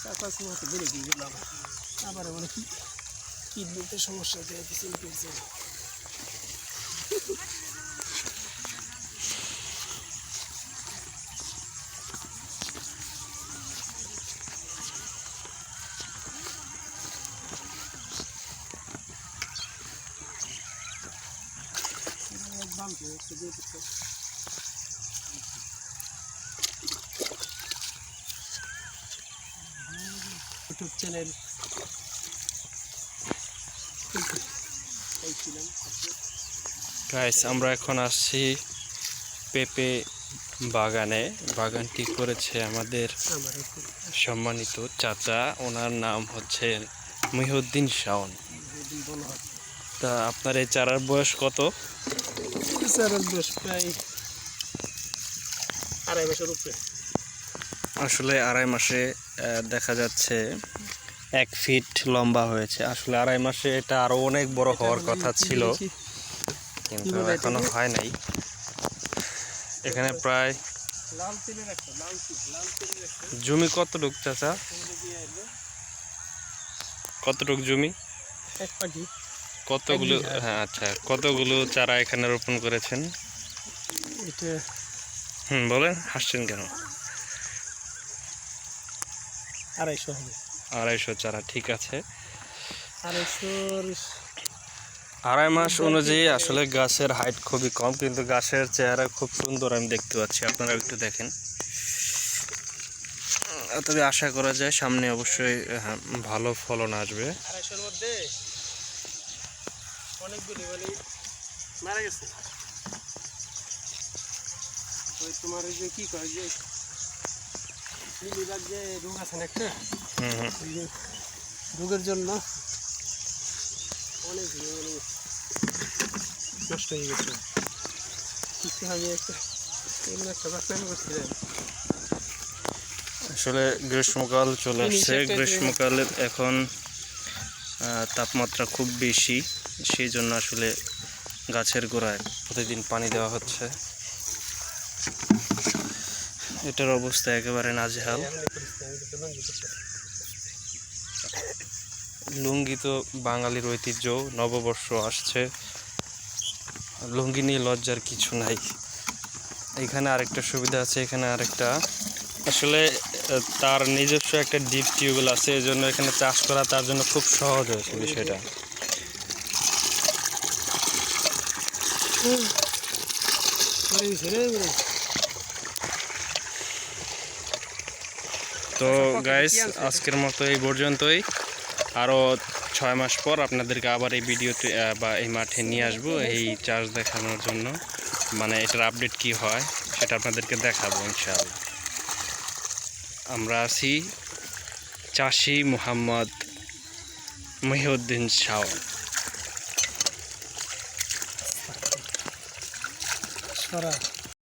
চাচার মতো বেড়ে গিয়ে গেলাম আবার মানে কি কিডনিতে সমস্যা দিয়েছে ইনফেকশন ইউটিউব চ্যানেল গাইস আমরা এখন আসছি পেঁপে বাগানে। বাগানটি করেছে আমাদের সম্মানিত চাচা, ওনার নাম হচ্ছে মহিউদ্দিন শাওন। তা আপনার এই চারার বয়স কত? চারার বয়স প্রায় 2.5 মাসের উপরে। আসলে 2.5 মাসে দেখা যাচ্ছে 1 ফিট লম্বা হয়েছে। আসলে 2.5 মাসে এটা আরো অনেক বড় হওয়ার কথা ছিল, কিন্তু এখনো হয় নাই। এখানে প্রায় জমি কতটুক চাচা? কতটুক জমি? কতগুলো? হ্যাঁ আচ্ছা, কতগুলো চারা এখানে রোপণ করেছেন? বলেন, হাসছেন কেন? 250 হবে। 250 চারা, ঠিক আছে। 2.5 মাস অনুযায়ী আসলে গাছের হাইট খুবই কম, কিন্তু গাছের চেহারা খুব সুন্দর আমি দেখতে পাচ্ছি। আপনারা একটু দেখেন। তবে আশা করা যায় সামনে অবশ্যই ভালো ফলন আসবে। 250-এর মধ্যে অনেকগুলি মানে মারা গেছে। ওই তোমার ওই যে কি কয় যে মিলিবাগ যে রোগ আছে না একটা, রোগের জন্য অনেক মানে নষ্ট হয়ে গেছে। কিছু আমি একটা এমন একটা বাচ্চামি করছিলাম। আসলে গ্রীষ্মকাল চলে আসছে। গ্রীষ্মকালে এখন তাপমাত্রা খুব বেশি, সেই জন্য আসলে গাছের গোড়ায় প্রতিদিন পানি দেওয়া হচ্ছে। এটার অবস্থা একেবারে নাজেহাল। লুঙ্গি তো বাঙালির ঐতিহ্য। নববর্ষ আসছে, লুঙ্গি নিয়ে লজ্জার কিছু নাই। এখানে আরেকটা সুবিধা আছে, এখানে আরেকটা আসলে তার নিজস্ব একটা ডিপ টিউবওয়েল আছে, এই জন্য এখানে চাষ করা তার জন্য খুব সহজ হয়েছে বিষয়টা। তো গাইস, আজকের মতো এই পর্যন্তই। আরও 6 মাস পর আপনাদেরকে আবার এই ভিডিওতে বা এই মাঠে নিয়ে আসবো এই চাষ দেখানোর জন্য। মানে এটার আপডেট কি হয় সেটা আপনাদেরকে দেখাবো ইনশাআল্লাহ। আমরা আছি চাষি মোহাম্মদ মহিউদ্দিন শাওন।